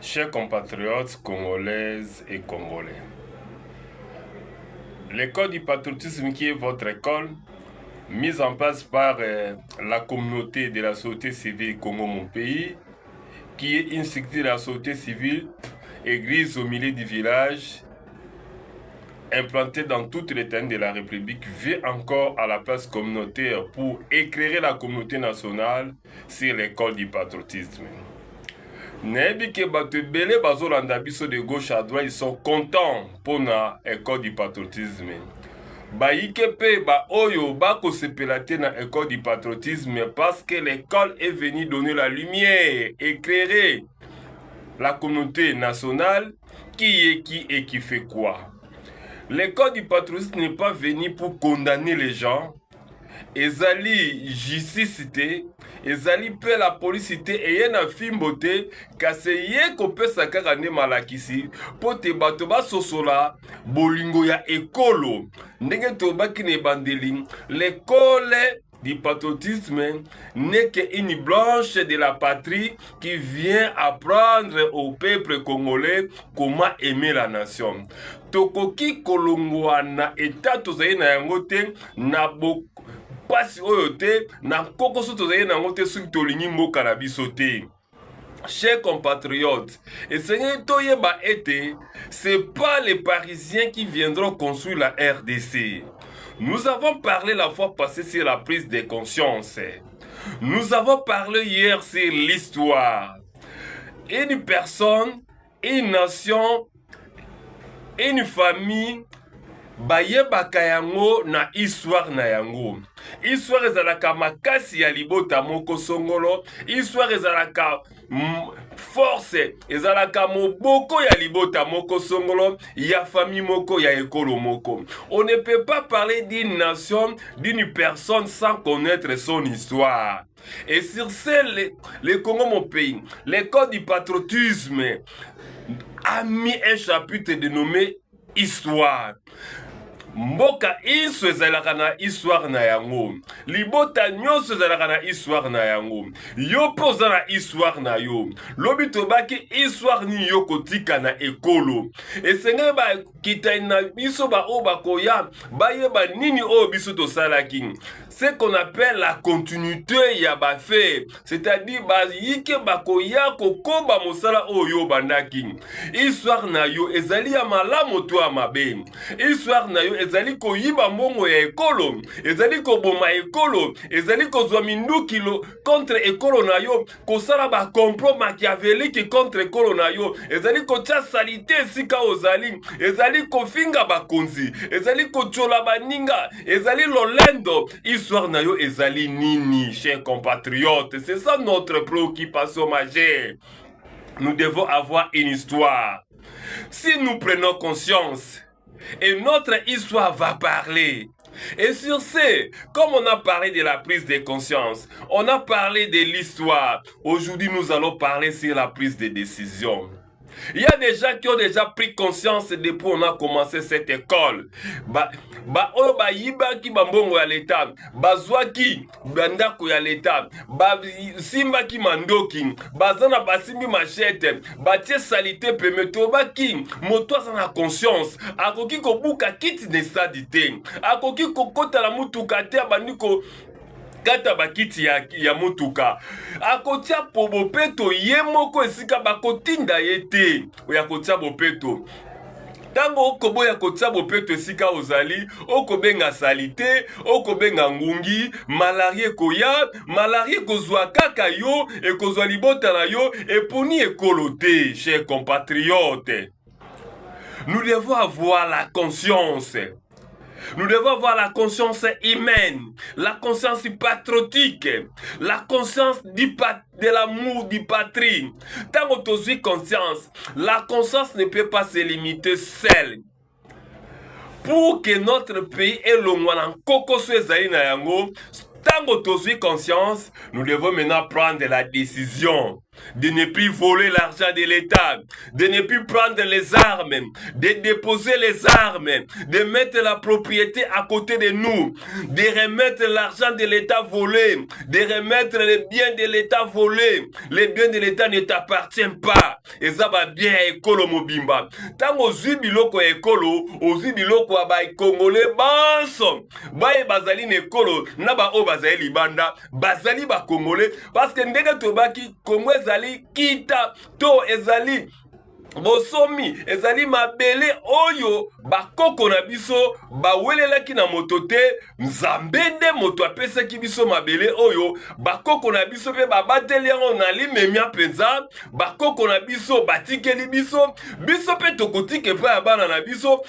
Chers compatriotes congolaises et congolais, l'école du patriotisme qui est votre école, mise en place par la communauté de la société civile Congo mon pays, qui est une structure de la société civile, église au milieu du village, implantée dans toutes les terrains de la République, vient encore à la place communautaire pour éclairer la communauté nationale sur l'école du patriotisme. Nebi ke bato ebele bazolanda biso de gauche à droite, ils sont contents pour na école du patriotisme. Baïke pe ba oyo bako sepelate na école du patriotisme parce que l'école est venue donner la lumière, éclairer la communauté nationale qui est qui et qui fait quoi. L'école du patriotisme n'est pas venue pour condamner les gens. Ezali justice te, ezali pe la police te, eye na fimbo te, kase ye kopesa kaka ne malakisi, po te bato basosola bolingo ya ekolo. Ndenge tobaki ne bandeli, l'école du patriotisme n'est qu'une branche de la patrie qui vient apprendre au peuple congolais comment aimer la nation. Tokoki kolongwa na etat tozali na yango te, na pasi oyo te na koko so tozali nango te soki tolingi mboka na biso te. Chers compatriotes, essayez toyeba ete c'est pas les Parisiens qui viendront construire la RDC. Nous avons parlé la fois passée sur la prise de conscience. Nous avons parlé hier sur l'histoire. Une personne, une nation, une famille bayebaka yango na histoire na yango. Histoire ezalaka makasi ya libota moko songolo, histoire ezalaka force, ezalaka moboko ya libota moko songolo, ya famille moko, ya ekolo moko. On ne peut pas parler d'une nation, d'une personne sans connaître son histoire. Et sur ce, le Congo mon pays, l'école du patriotisme a mis un chapitre dénommé histoire. Mboka iso ezalaka na histoire na yango, libota nyonso ezalaka na histoire na yango, yo poza na histoire na yo, lobi tobaki histoire ni yo kotika na ekolo. Esenge ba kita na biso ba o bakoya bayeba nini o biso tosalaki. Ce qu'on appelle la continuité ya ba fait, c'est-à-dire ba yike bakoya kokoba mosala oyo bandaki. Histoire na yo ezali ya malamu to ya mabe. Histoire na yo ezali koyiba mbongo ya ekolo, ezali koboma ekolo, ezali kozwa minduki contre ekolo na yo, kosala ba complot machiavélique contre ekolo na yo, ezali kotia salite esika ozali, ezali kofinga bakonzi, ezali kochola baninga, ezali lolendo. Histoire na yo ezali nini, chers compatriotes? C'est ça notre préoccupation majeure. Nous devons avoir une histoire. Si nous prenons conscience, et notre histoire va parler. Et sur ce, comme on a parlé de la prise de conscience, on a parlé de l'histoire, aujourd'hui nous allons parler sur la prise de décision. Il y a des gens qui ont déjà pris conscience depuis qu'on a commencé cette école. Oyo ba yibaki bambongo ya l'État, bazwaki bandako ya l'État, simbaki mandoki, bazana basimbi machete, batie salite pemeto baki, moto azana conscience, akoki kobuka kiti de sadite, akoki kokota la mutuka te abandiko kata bakiti ya mutuka, akotia po bopeto ye moko esika bakotinda ye te oya kotia bopeto. Tango okoboya kotia bopeto esika ozali, okobenga salite, okobenga ngungi, malarie koya, malarie kozwa kaka yo, e kozwa libota na yo, eponi ekolo te, chers compatriotes. Nous devons avoir la conscience. Nous devons avoir la conscience humaine, la conscience patriotique, la conscience de l'amour du patrie. Tant que tu as conscience, la conscience ne peut pas se limiter seule. Pour que notre pays ait le moyen tant que tu as conscience, nous devons maintenant prendre la décision. de ne plus voler l'argent de l'État, de ne plus prendre les armes, de déposer les armes, de mettre la propriété à côté de nous, de remettre l'argent de l'État volé, de remettre les biens de l'État volés. Les biens de l'État ne t'appartiennent pas. Et ça va bien ekolo mobimba. Tant aux biloko ekolo, aux biloko ba congolais banso. Baye bazali ekolo, na ba o bazali banda, bazali ba congolais parce que ndenge tobaki Congo ezali kita to ezali bosomi ezali mabele oyo bakoko na biso bawelelaki na moto te, nzambe nde moto apesaki biso mabele oyo bakoko na biso pe babateli yango na limemia penza, bakoko na biso batikeli biso, biso pe tokotike pa ya bana na biso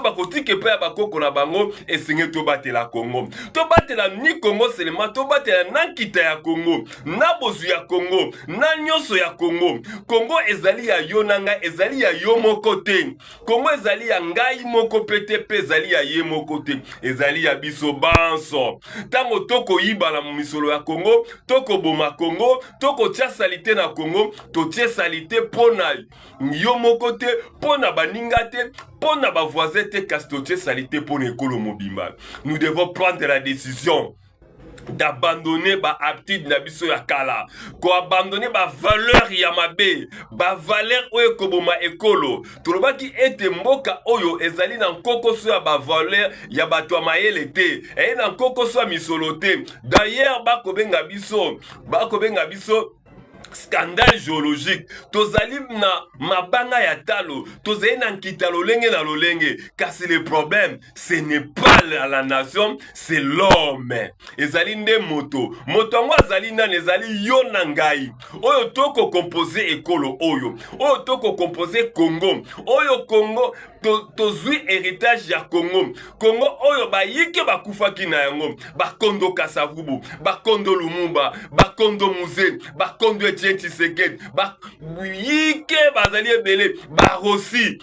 bakotike pa ya bakoko na bango. Esenge tobatela Congo, tobatela ni Congo selema, tobatela na nkita ya Congo, na bozu ya Congo, na nyonso ya Congo. Congo ezali ya yona ezali ya yo moko te, Congo ezali ya ngai moko pete pe ezali ya ye moko te, ezali ya biso banso. Tango toko yiba na misolo ya Congo, toko boma Congo, toko tia salite na Congo, to tia salite pona yo moko te, pona baninga te, pona ba voisin te, kasi to tia salite pona ekolo mobimba. Nous devons prendre la décision d'abandonner ba aptitude na biso ya kala, ko abandonner ba valeur ya mabe, ba valeur oyo koboma ekolo. Tolobaki ete mboka oyo ezali na nkokoso ya ba valeur ya bato ya mayele te, e na nkokoso ya misolo te. D'ailleurs bakobenga biso scandale géologique. Tozali na mabanga ya talo, tozali na nkita lolenge na lolenge, kasi le problème ce n'est pas la nation, c'est l'homme. Ezali nde moto yango azali nani, ezali yo na ngai oyo toko compose ekolo oyo toko compose Congo oyo Congo tozwi héritage ya Congo oyo bayike bakufaki na yango, bakondo Kasavubu, bakondo Lumumba, bakondo Muze, bakondo Etienne Tshisekedi, bayike bazali ebele, Barossi,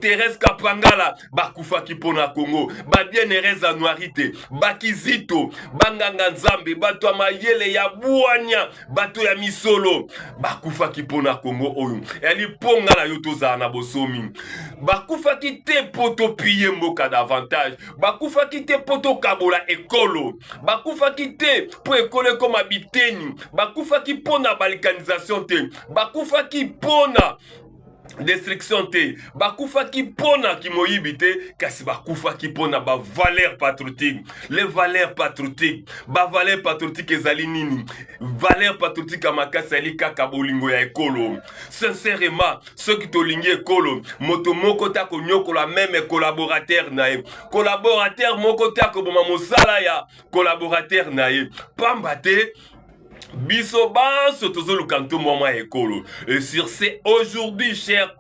Thérèse Kapangala, bakufaki pona Congo, babienereza Noirite, Bakizito, Banganga Nzambe, bato ya mayele ya buanya, bato ya misolo, bakufaki pona Congo oyo. Eli ponga na yo tozala na bosomi. Bakufaki te poto piye mboka davantage, bakufaki te poto kabola ekolo, bakufaki te po ekolo koma biteni, bakufaki pona balkanisation te, bakufaki pona destruction te, bakufaki pona kimoyibi te, kasi bakufaki pona ba valeur patriotique. Les valeurs patriotiques, ba valeur patriotique ezali nini? Valeur patriotique amakasi ali kaka bolingo ya ekolo. Sincèrement, ceux qui tolingi ekolo, moto moko ta konyokola même collaborateur na ye, collaborateur moko ta koboma mosala ya collaborateur na ye, pamba te biso banso tozoluka ntombo ya ekolo. Et sur ce, aujourd'hui, chers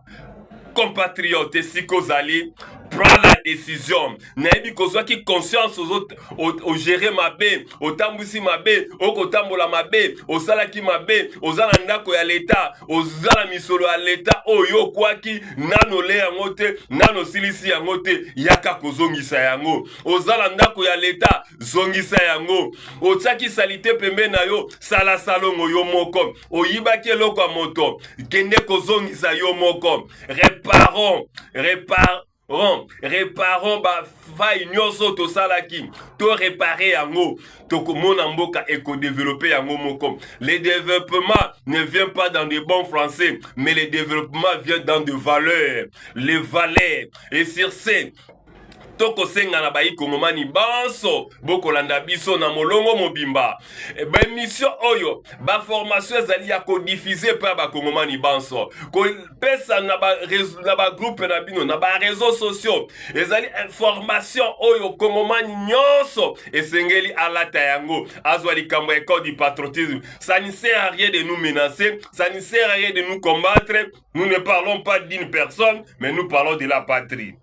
compatriotes, sikozali, prends la décision. Naebi kozwaki conscience au gérer mabe, au tambusi mabe, au kotambola mabe, au salaki mabe, au zala ndako ya l'État, au zala misolo ya l'État, oyo kwaki nano le yango te, nano silisi yango te, yaka kozongisa yango. Au zala ndako ya l'État, zongisa yango. O tsaki salite pembe na yo, sala salongo yo moko. O yibaki eloko ya moto, kende kozongisa yo moko. Réparons ba faille nyonso to salaki, to réparer yango, to komona mboka eko développer yango moko. Le développement ne vient pas dans des bons français, mais le développement vient dans des valeurs, les valeurs. Et sur ce, toko senga na bayi kongomani banso bokolanda biso na molongo mobimba. Ba émission oyo, ba formation ezali ya kodiffuser pa ba kongomani banso. Ko pesa na ba groupe na bino, na ba réseaux sociaux. Ezali information oyo kongomani nyonso esengeli alata yango. Azwa likambo ya code du patriotisme. Ça ne sert à rien de nous menacer, ça ne sert à rien de nous combattre. Nous ne parlons pas d'une personne, mais nous parlons de la patrie.